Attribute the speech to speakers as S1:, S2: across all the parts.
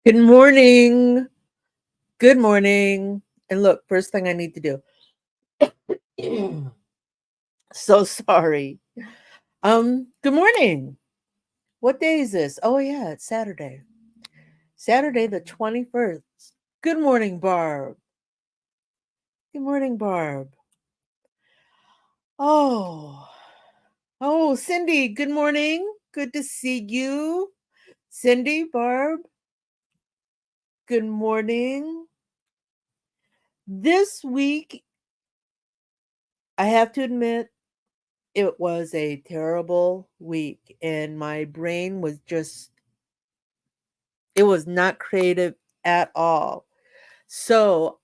S1: Good morning. Good morning. And look, first thing I need to do. So sorry. Good morning. What day is this? Oh yeah, it's Saturday. Saturday the 21st. Good morning, Barb. Good morning, Barb. Oh. Oh, Cindy, good morning. Good to see you. Cindy, Barb, good morning. This week, I have to admit, it was a terrible week, and my brain was just it was not creative at all. So,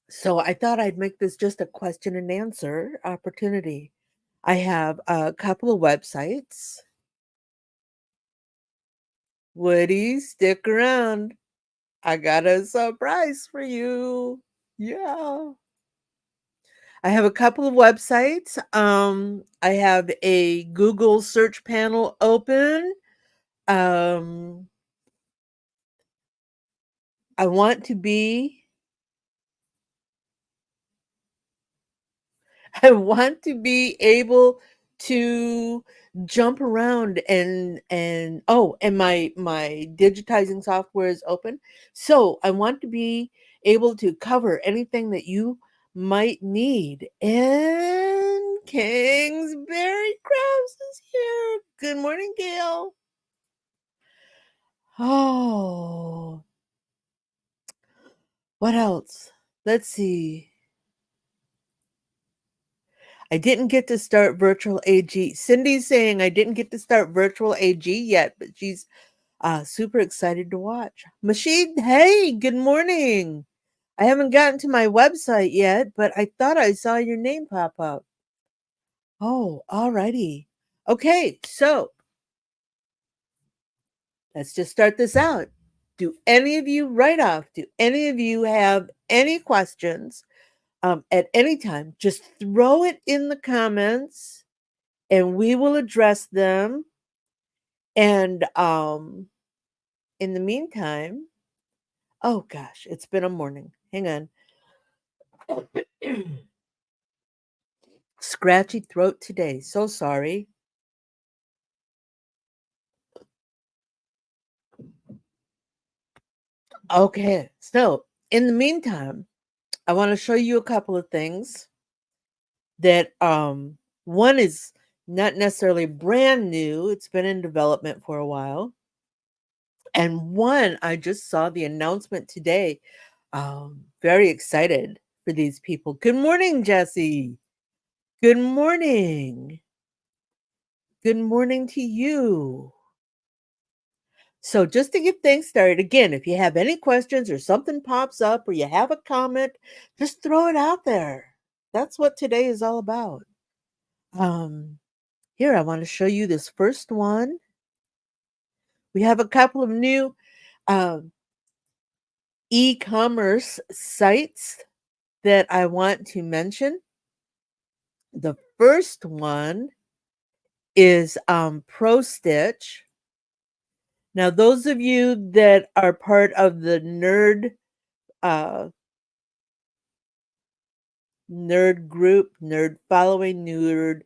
S1: so I thought I'd make this just a question and answer opportunity. I have a couple of websites. Woody, stick around. I got a surprise for you. Yeah. I have a couple of websites. I have a Google search panel open. Um, I want to be I want to be able to jump around and oh, and my digitizing software is open. So, I want to be able to cover anything that you might need. And Kingsbury Krause is here. Good morning, Gail. Oh, what else? Let's see. I didn't get to start virtual AG. Cindy's saying I didn't get to start virtual AG yet, but she's super excited to watch. Mashid, hey, good morning. I haven't gotten to my website yet, but I thought I saw your name pop up. Oh, alrighty. Okay, so let's just start this out. Do any of you right off? Do any of you have any questions at any time? Just throw it in the comments and we will address them. And in the meantime, oh gosh, it's been a morning. Hang on. Scratchy throat today. So sorry. Okay. So, in the meantime, I want to show you a couple of things that one is not necessarily brand new. It's been in development for a while. And one I just saw the announcement today. Very excited for these people. Good morning, Jesse. Good morning. Good morning to you. So, just to get things started, again, if you have any questions or something pops up or you have a comment, just throw it out there. That's what today is all about. Um, Here, I want to show you this first one. We have a couple of new um, e commerce sites that I want to mention. The first one is Pro Stitch. Now, those of you that are part of the uh, nerd group, nerd following, nerd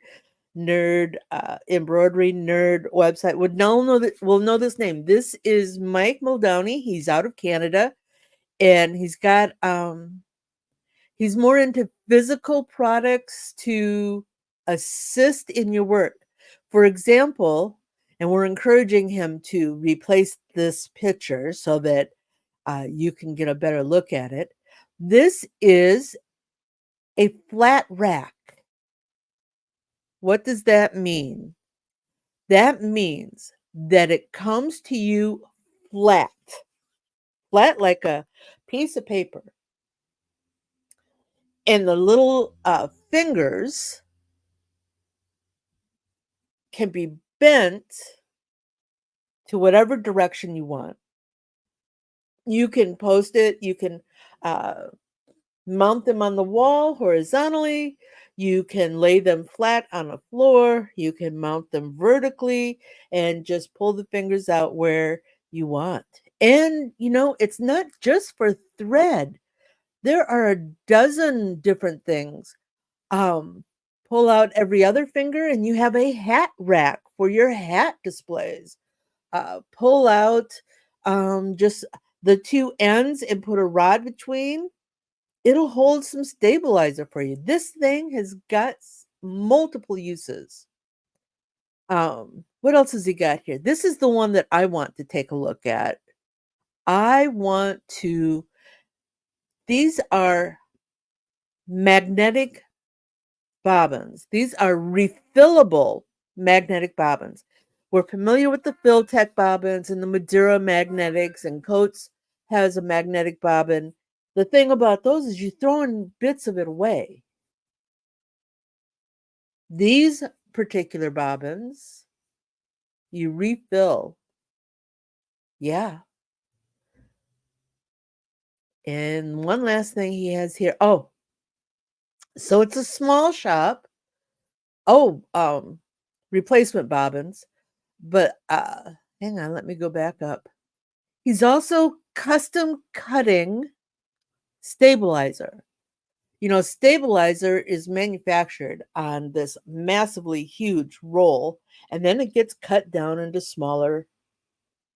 S1: embroidery nerd website will know this name. This is Mike Muldowney. He's out of Canada, and he's more into physical products to assist in your work. For example, and we're encouraging him to replace this picture so that you can get a better look at it. This is a flat rack. What does that mean? That means that it comes to you flat, flat like a piece of paper. And the little fingers can be bent to whatever direction you want. You can post it, you can uh, mount them on the wall horizontally. You can lay them flat on a floor, you can mount them vertically, and just pull the fingers out where you want. And, it's not just for thread. There are a dozen different things. Um, Pull out every other finger and you have a hat rack for your hat displays. Pull out just the two ends and put a rod between. It'll hold some stabilizer for you. This thing has got multiple uses. What else has he got here? This is the one that I want to take a look at. I want to, these are magnetic bobbins. These are refillable magnetic bobbins. We're familiar with the Filtech bobbins and the Madeira magnetics, and Coates has a magnetic bobbin. The thing about those is you're throwing bits of it away. These particular bobbins, you refill. Yeah. And one last thing he has here. Oh, so it's a small shop. Oh, replacement bobbins. But hang on, let me go back up. He's also custom cutting stabilizer. Stabilizer is manufactured on this massively huge roll, and then it gets cut down into smaller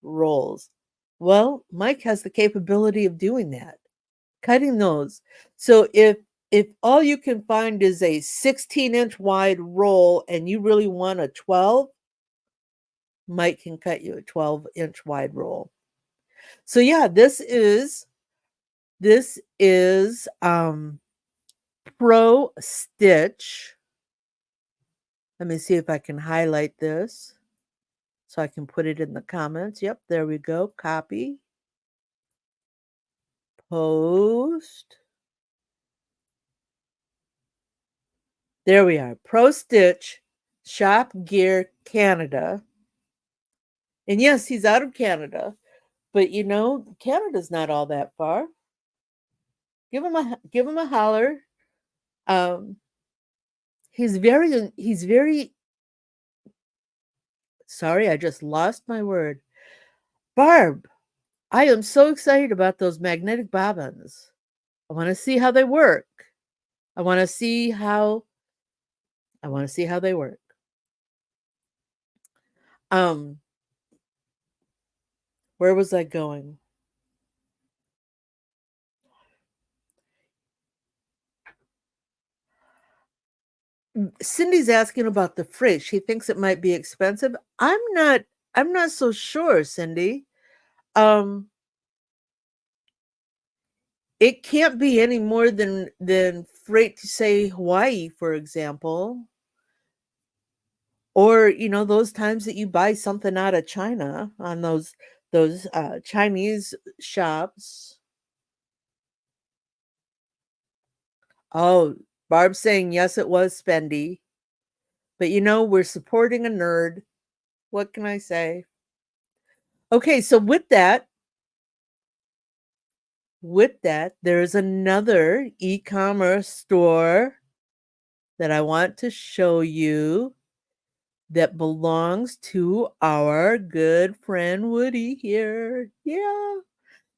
S1: rolls. Well, Mike has the capability of doing that, cutting those. So if all you can find is a 16-inch wide roll and you really want a 12, Mike can cut you a 12-inch wide roll. So yeah, this is Pro Stitch. Let me see if I can highlight this so I can put it in the comments. Yep, there we go. Copy. Post. There we are. Pro Stitch Shop Gear Canada. And yes, he's out of Canada, but Canada's not all that far. Give him a holler. Um he's very sorry, I just lost my word. Barb, I am so excited about those magnetic bobbins. I want to see how they work. I want to see how they work. Um where was I going? Cindy's asking about the fridge. She thinks it might be expensive. I'm not so sure, Cindy. Um it can't be any more than freight to, say, Hawaii, for example. Or, those times that you buy something out of China on those Chinese shops. Oh, Barb's saying yes, it was spendy. But we're supporting a nerd. What can I say? Okay, so with that, there's another e-commerce store that I want to show you that belongs to our good friend Woody here. Yeah.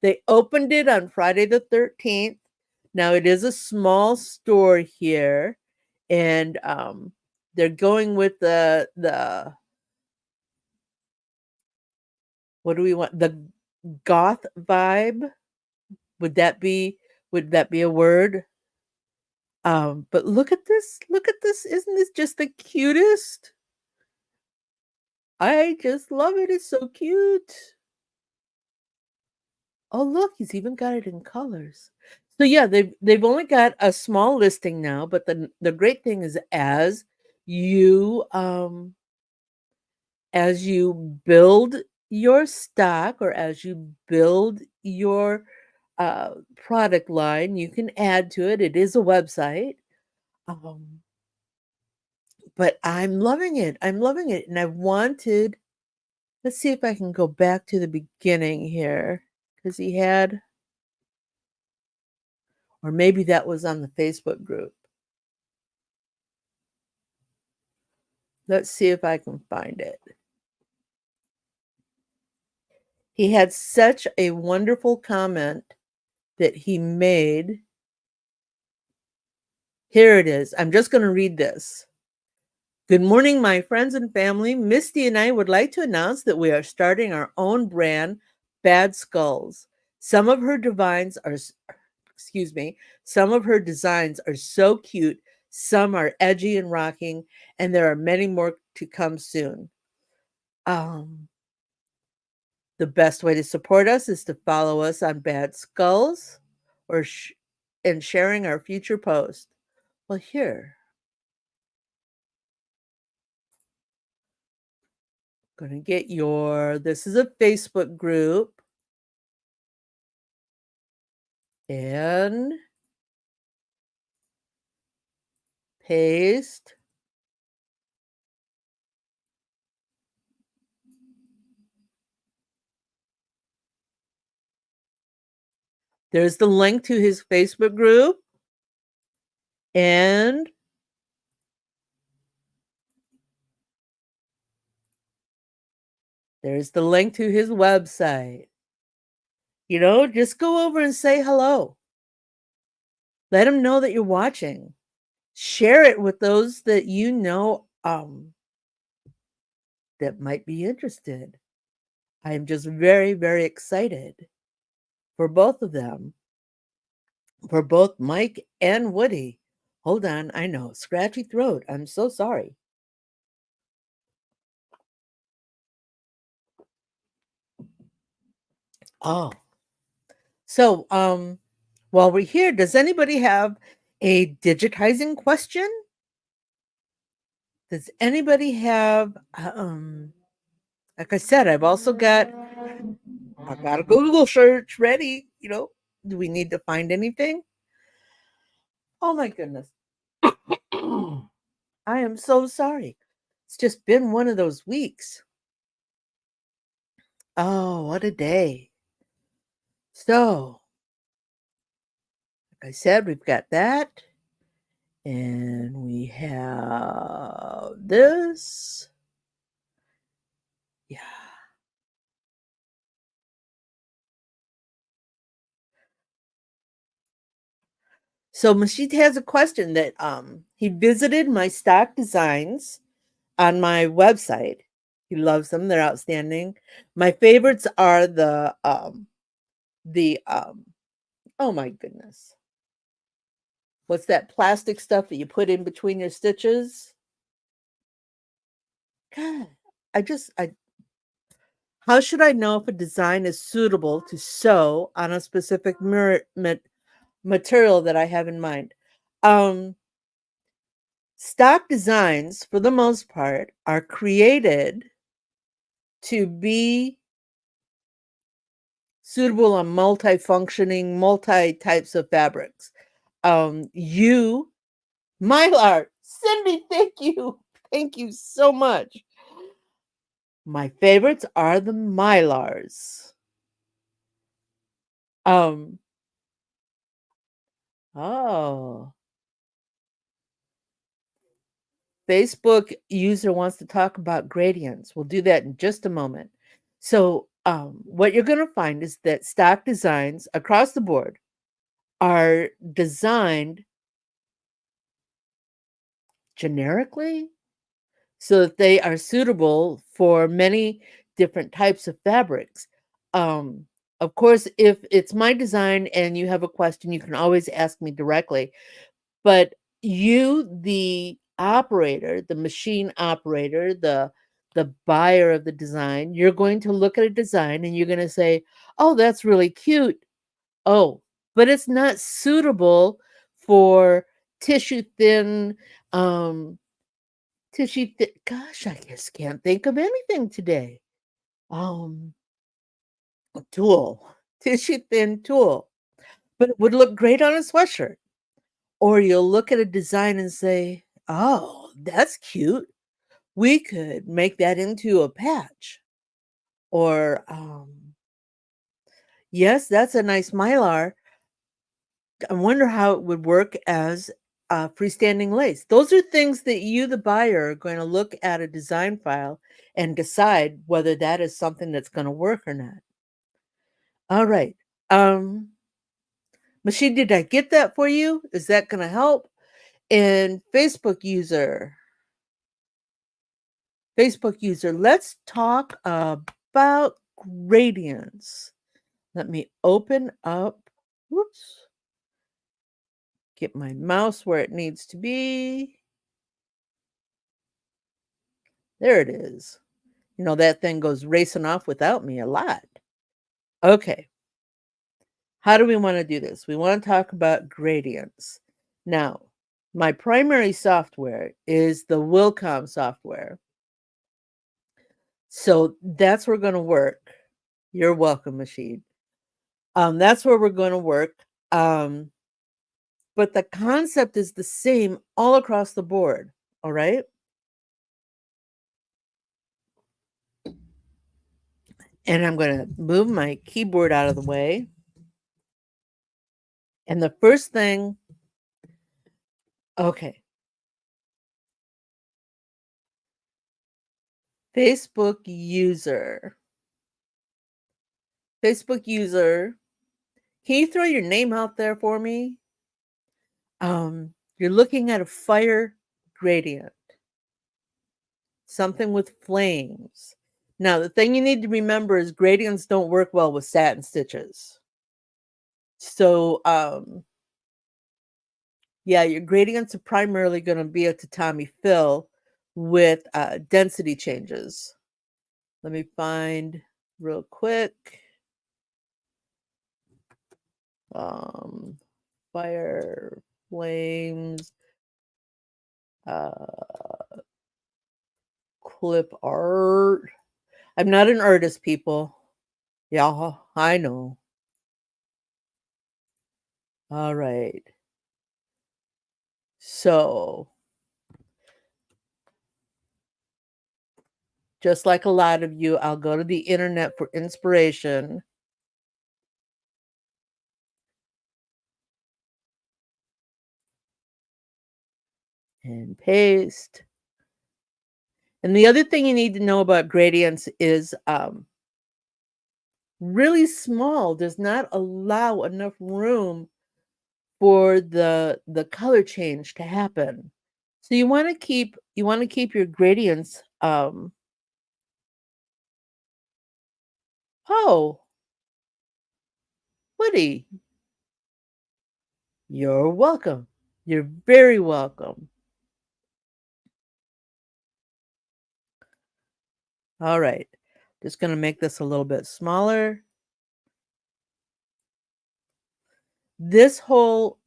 S1: They opened it on Friday the 13th. Now it is a small store here, and they're going with the what do we want? The goth vibe. Would that be a word? But look at this. Look at this. Isn't this just the cutest? I just love it. It's so cute. Oh, look, he's even got it in colors. So yeah, they've only got a small listing now, but the great thing is as you build your stock, or as you build your product line, you can add to it. It is a website. Um, but I'm loving it. I'm loving it. And let's see if I can go back to the beginning here, because he had, or maybe that was on the Facebook group. Let's see if I can find it. He had such a wonderful comment that he made. Here it is. I'm just going to read this. Good morning, my friends and family. Misty and I would like to announce that we are starting our own brand, Bad Skulls. Some of her designs are, some of her designs are so cute. Some are edgy and rocking, and there are many more to come soon. The best way to support us is to follow us on Bad Skulls or and sharing our future posts. Well, here, going to get this is a Facebook group, and paste. There's the link to his Facebook group, and there's the link to his website. Just go over and say hello. Let him know that you're watching. Share it with those that you know that might be interested. I am just very, very excited for both of them, for both Mike and Woody. Hold on, I know, scratchy throat. I'm so sorry. Oh, so while we're here, does anybody have a digitizing question? Does anybody have like I said, I've got a Google search ready, Do we need to find anything? Oh my goodness. I am so sorry. It's just been one of those weeks. Oh, what a day. So, like I said, we've got that. And we have this. Yeah. So Mashit has a question that he visited my stock designs on my website. He loves them. They're outstanding. My favorites are the oh my goodness. What's that plastic stuff that you put in between your stitches? God, I how should I know if a design is suitable to sew on a specific material that I have in mind? Stock designs, for the most part, are created to be suitable on multi-functioning, multi-types of fabrics. Mylar, Cindy, thank you. Thank you so much. My favorites are the Mylars. Oh. Facebook user wants to talk about gradients. We'll do that in just a moment. So, what you're going to find is that stock designs across the board are designed generically so that they are suitable for many different types of fabrics. Of course, if it's my design and you have a question, you can always ask me directly. But the operator, the machine operator, the buyer of the design, you're going to look at a design and you're going to say, "Oh, that's really cute." Oh, but it's not suitable for tissue thin gosh, I just can't think of anything today. Um, tulle, tissue thin tulle, but it would look great on a sweatshirt. Or you'll look at a design and say, "Oh, that's cute. We could make that into a patch." Or, "Yes, that's a nice mylar. I wonder how it would work as freestanding lace. Those are things that you, the buyer, are going to look at a design file and decide whether that is something that's going to work or not. All right. Machine, did I get that for you? Is that going to help? And Facebook user, let's talk about gradients. Let me open up, whoops, get my mouse where it needs to be. There it is. You know, that thing goes racing off without me a lot. Okay. How do we want to do this? We want to talk about gradients. Now, my primary software is the Wilcom software. So that's where we're going to work. You're welcome, Machine. That's where we're going to work. But the concept is the same all across the board. All right. And I'm going to move my keyboard out of the way. And the first thing, okay. Facebook user. Facebook user. Can you throw your name out there for me? You're looking at a fire gradient. Something with flames. Now, the thing you need to remember is gradients don't work well with satin stitches. So, yeah, your gradients are primarily going to be a tatami fill with density changes. Let me find real quick. Fire, flames, clip art. I'm not an artist, people. Yeah, I know. All right. So, just like a lot of you, I'll go to the internet for inspiration. And paste. And the other thing you need to know about gradients is really small does not allow enough room for the color change to happen. So you want to keep your gradients oh, Woody, you're welcome. You're very welcome. All right. Just going to make this a little bit smaller. This whole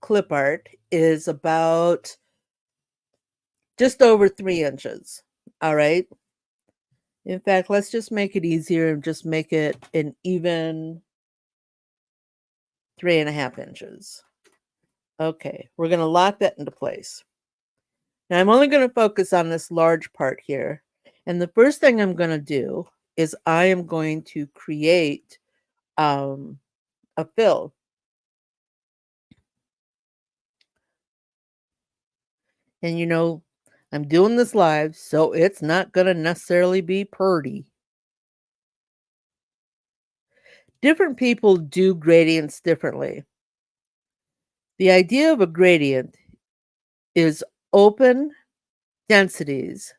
S1: clip art is about just over 3 inches. All right. In fact, let's just make it easier and just make it an even 3.5 inches. Okay, we're going to lock that into place. Now I'm only going to focus on this large part here. And the first thing I'm going to do is I am going to create a fill. And you know, I'm doing this live, so it's not going to necessarily be pretty. Different people do gradients differently. The idea of a gradient is open densities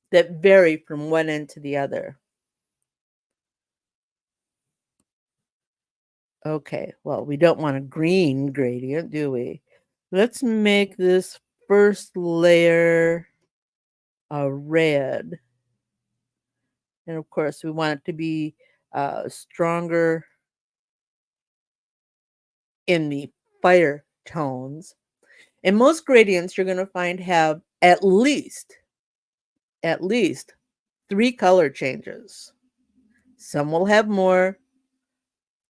S1: that vary from one end to the other. Okay, well, we don't want a green gradient, do we? Let's make this first layer a red. And of course, we want it to be stronger in the fire tones. And most gradients you're going to find have at least 3 color changes. Some will have more.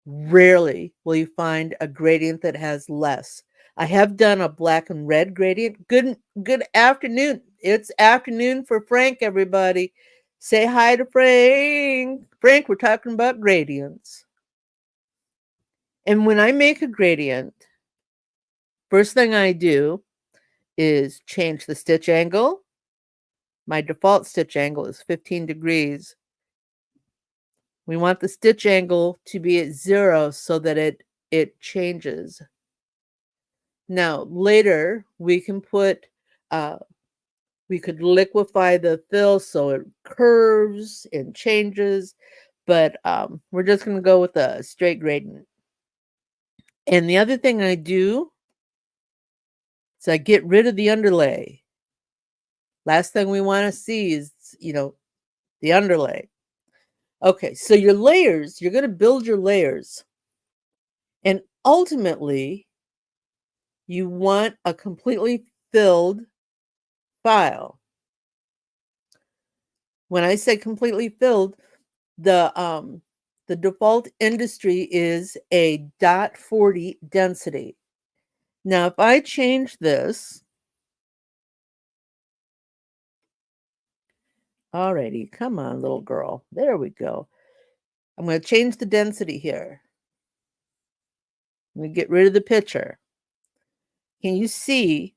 S1: Rarely will you find a gradient that has less. I have done a black and red gradient. Good afternoon. It's afternoon for Frank, everybody. Say hi to Frank. Frank, we're talking about gradients. And when I make a gradient, first thing I do is change the stitch angle. My default stitch angle is 15 degrees. We want the stitch angle to be at 0 so that it changes. Now, later we can put we could liquefy the fill so it curves and changes, but we're just going to go with a straight gradient. And the other thing I do is I get rid of the underlay. Last thing we want to see is, the underlay. Okay, so your layers, you're going to build your layers. And ultimately, you want a completely filled file. When I say completely filled, the default industry is a .40 density. Now, if I change this, alrighty, come on, little girl. There we go. I'm going to change the density here. I'm going to get rid of the picture. Can you see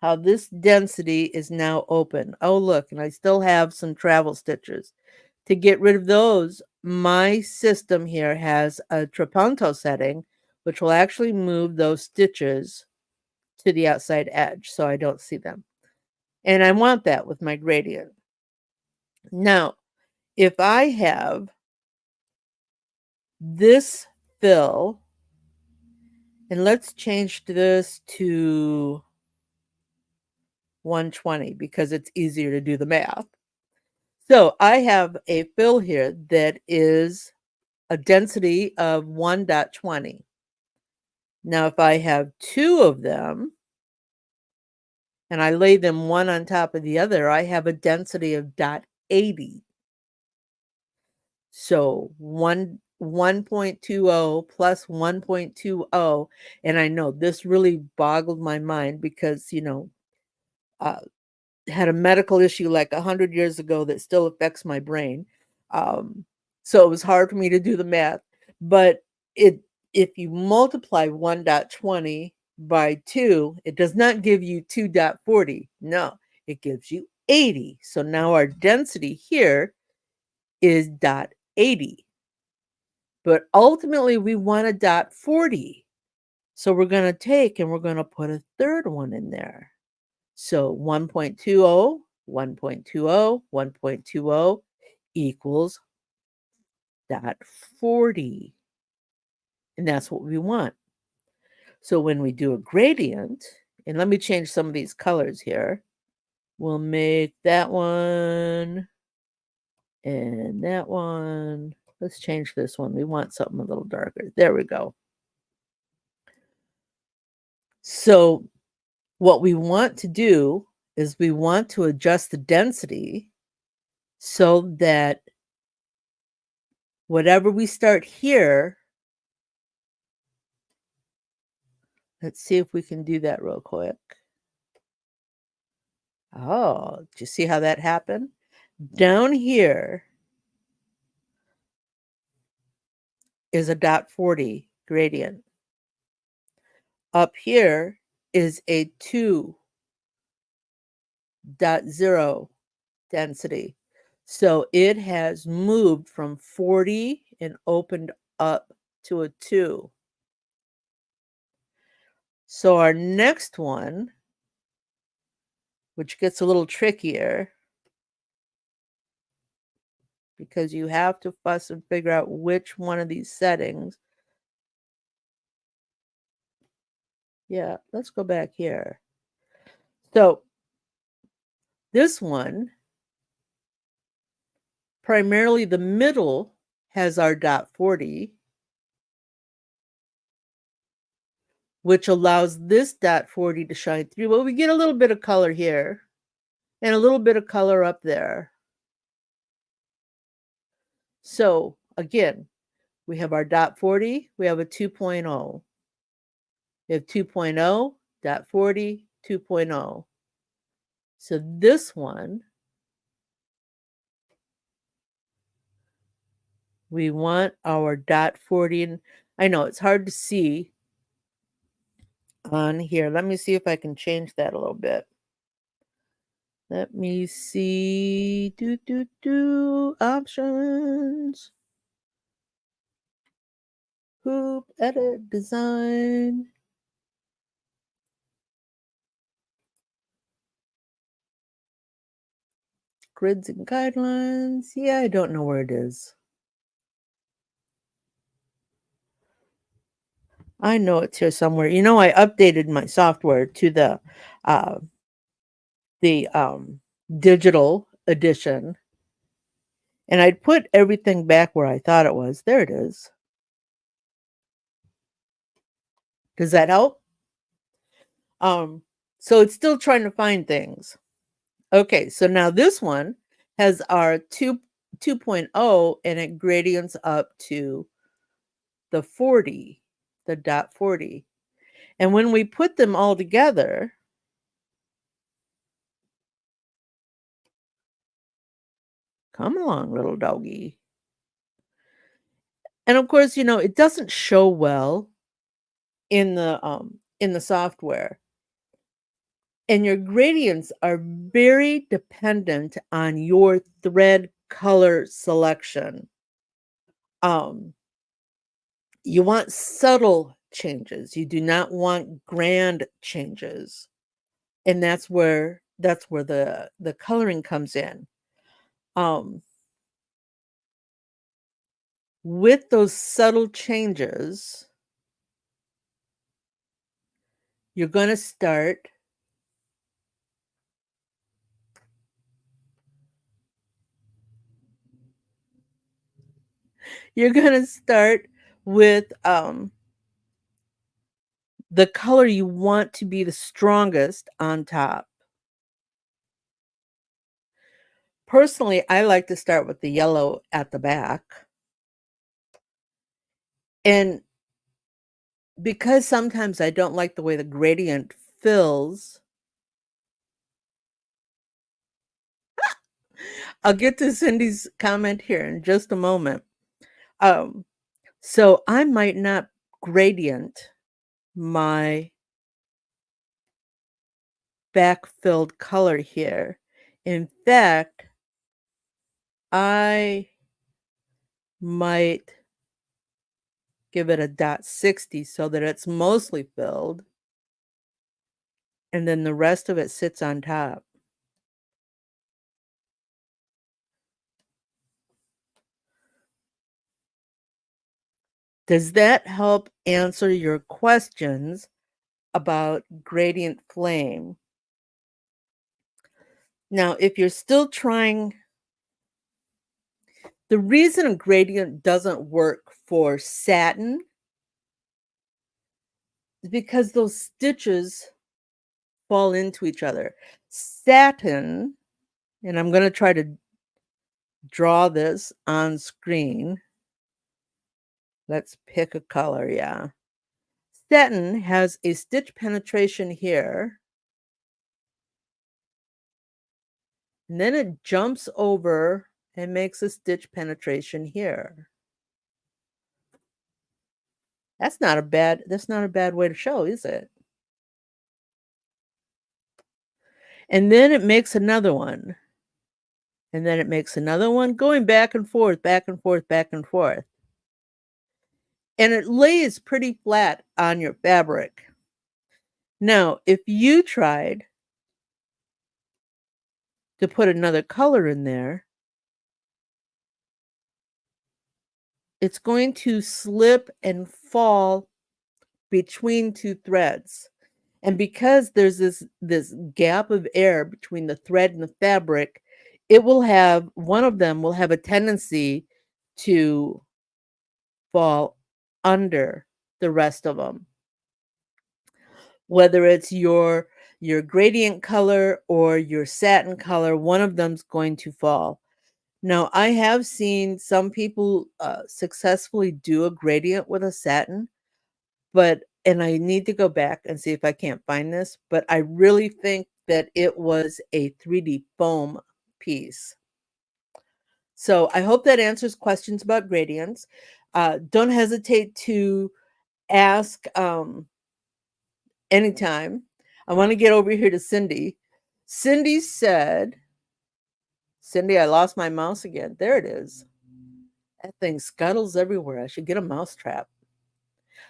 S1: how this density is now open? Oh, look, and I still have some travel stitches. To get rid of those, my system here has a trapunto setting, which will actually move those stitches to the outside edge so I don't see them. And I want that with my gradient. Now, if I have this fill, and let's change this to 120 because it's easier to do the math. So I have a fill here that is a density of 1.20. Now, if I have two of them, and I lay them one on top of the other, I have a density of 0.80. So 1.20 plus 1.20, and I know this really boggled my mind because, had a medical issue like 100 years ago that still affects my brain. So it was hard for me to do the math, but if you multiply 1.20 by 2, it does not give you 2.40. No, it gives you 80. So now our density here is 0.80. But ultimately we want a 0.40. So we're going to take and we're going to put a third one in there. So 1.20, 1.20, 1.20 equals 0.40. And that's what we want. So when we do a gradient, and let me change some of these colors here. We'll make that one and that one. Let's change this one. We want something a little darker. There we go. So what we want to do is we want to adjust the density so that whatever we start here, let's see if we can do that real quick. Oh, do you see how that happened? Down here is a 0.40 gradient. Up here is a 2.0 density. So it has moved from 40 and opened up to a 2. So our next one, which gets a little trickier because you have to fuss and figure out which one of these settings. Yeah, let's go back here. So this one, primarily the middle has our 0.40, which allows this 0.40 to shine through. But we get a little bit of color here and a little bit of color up there. So again, we have our 0.40, we have a 2.0. We have 2.0, dot 40, 2.0. So this one, we want our dot 40, and I know it's hard to see on here. Let me see if I can change that a little bit. Let me see. Options. Hoop, edit, design. Grids and guidelines. Yeah, I don't know where it is. I know it's here somewhere. You know, I updated my software to uh the digital edition, and I'd put everything back where I thought it was. There it is. Does that help? Um, so it's still trying to find things. Okay, so now this one has our 2.0 and it gradients up to the 40, the dot 40. And when we put them all together, come along, little doggy. And of course, you know, it doesn't show well in the software. And your gradients are very dependent on your thread color selection. Um, you want subtle changes. You do not want grand changes. And that's where the coloring comes in. Um, with those subtle changes, you're going to start with the color you want to be the strongest on top. Personally, I like to start with the yellow at the back. And because sometimes I don't like the way the gradient fills, I'll get to Cindy's comment here in just a moment. Um, so I might not gradient my back-filled color here. In fact, I might give it a dot 60 so that it's mostly filled, and then the rest of it sits on top. Does that help answer your questions about gradient flame? Now, if you're still trying, the reason a gradient doesn't work for satin is because those stitches fall into each other. Satin, and I'm going to try to draw this on screen. Let's pick a color, yeah. Satin has a stitch penetration here, and then it jumps over and makes a stitch penetration here. That's not a bad way to show, is it? And then it makes another one. And then it makes another one, going back and forth, back and forth, back and forth. And it lays pretty flat on your fabric. Now, if you tried to put another color in there, it's going to slip and fall between two threads. And because there's this gap of air between the thread and the fabric, it will have one of them will have a tendency to fall under the rest of them. Whether it's your gradient color or your satin color, one of them's going to fall. Now, I have seen some people successfully do a gradient with a satin, but and I need to go back and see if I can't find this, but I really think that it was a 3D foam piece. So I hope that answers questions about gradients. Don't hesitate to ask anytime. I want to get over here to Cindy. Cindy said, Cindy, I lost my mouse again. There it is. That thing scuttles everywhere. I should get a mouse trap.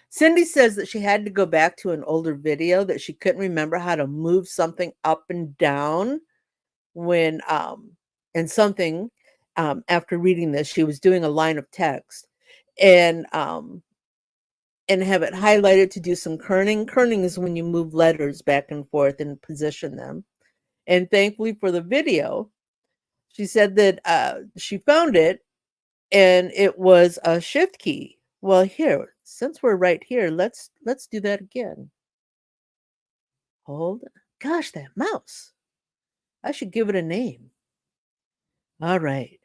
S1: Cindy says that she had to go back to an older video that she couldn't remember how to move something up and down when and something after reading this, she was doing a line of text and have it highlighted to do some kerning. Kerning is when you move letters back and forth and position them. And thankfully for the video, she said that she found it and it was a shift key. Well, here, since we're right here, let's do that again. Hold. Gosh, that mouse. I should give it a name. All right.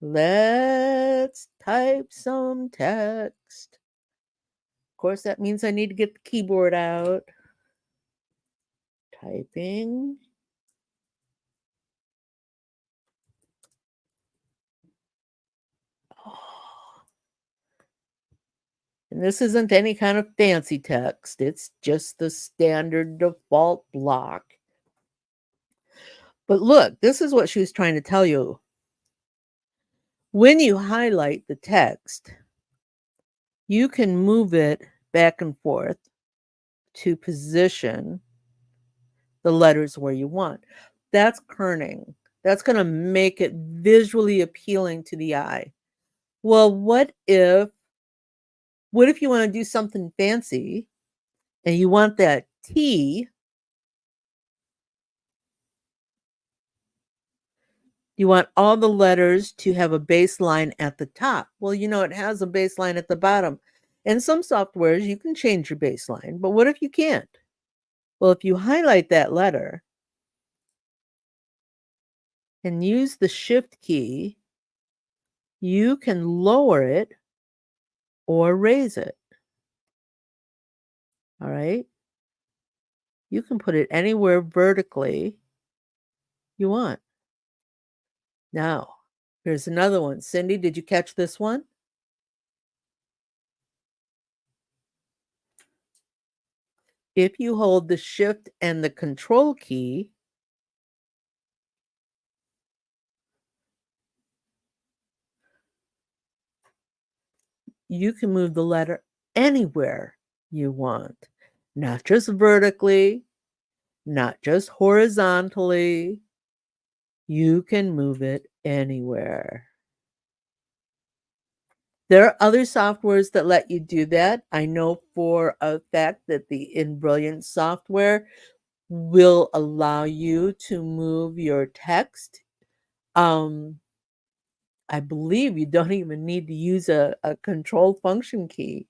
S1: Let's type some text. Of course, that means I need to get the keyboard out. Typing. Oh. And this isn't any kind of fancy text. It's just the standard default block. But look, this is what she was trying to tell you. When you highlight the text, you can move it back and forth to position the letters where you want. That's kerning. That's going to make it visually appealing to the eye. Well, what if you want to do something fancy and you want that T, you want all the letters to have a baseline at the top. Well, it has a baseline at the bottom. In some softwares, you can change your baseline, but what if you can't? Well, if you highlight that letter and use the shift key, you can lower it or raise it. All right. You can put it anywhere vertically you want. Now, here's another one. Cindy, did you catch this one? If you hold the shift and the control key, you can move the letter anywhere you want, not just vertically, not just horizontally. You can move it anywhere. There are other softwares that let you do that. I know for a fact that the InBrilliant software will allow you to move your text. I believe you don't even need to use a control function key.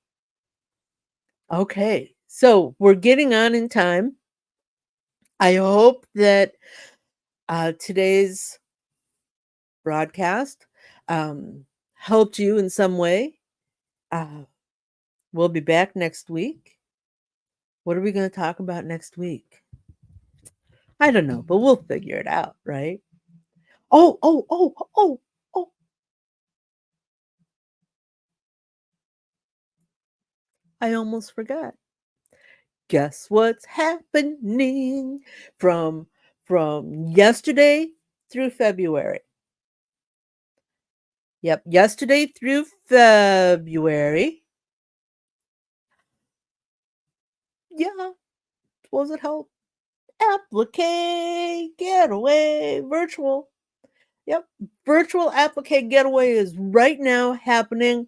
S1: Okay, so we're getting on in time. I hope that today's broadcast helped you in some way. We'll be back next week. What are we going to talk about next week? I don't know, but we'll figure it out, right? Oh. I almost forgot. Guess what's happening from yesterday through February? Yep, yesterday through February. Yeah, was it help? Applique Getaway Virtual. Yep, Virtual Applique Getaway is right now happening.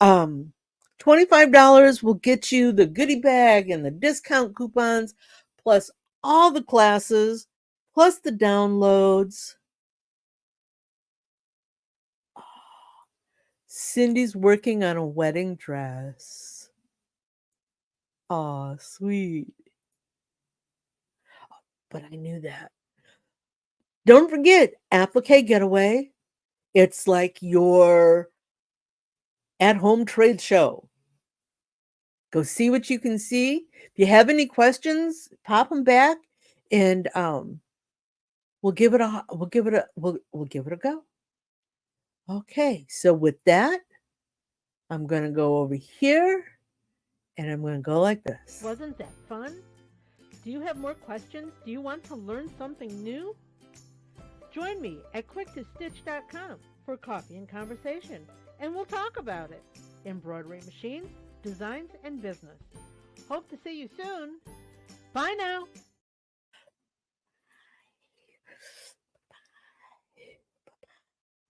S1: $25 will get you the goodie bag and the discount coupons, plus all the classes, plus the downloads. Cindy's working on a wedding dress. Aw, sweet. But I knew that. Don't forget, Applique Getaway. It's like your at-home trade show. Go see what you can see. If you have any questions, pop them back, and we'll give it a go. Okay, so with that, I'm going to go over here, and I'm going to go like this. Wasn't that fun? Do you have more questions? Do you want to learn something new? Join me at quicktostitch.com for coffee and conversation, and we'll talk about it. Embroidery machines, designs, and business. Hope to see you soon. Bye now.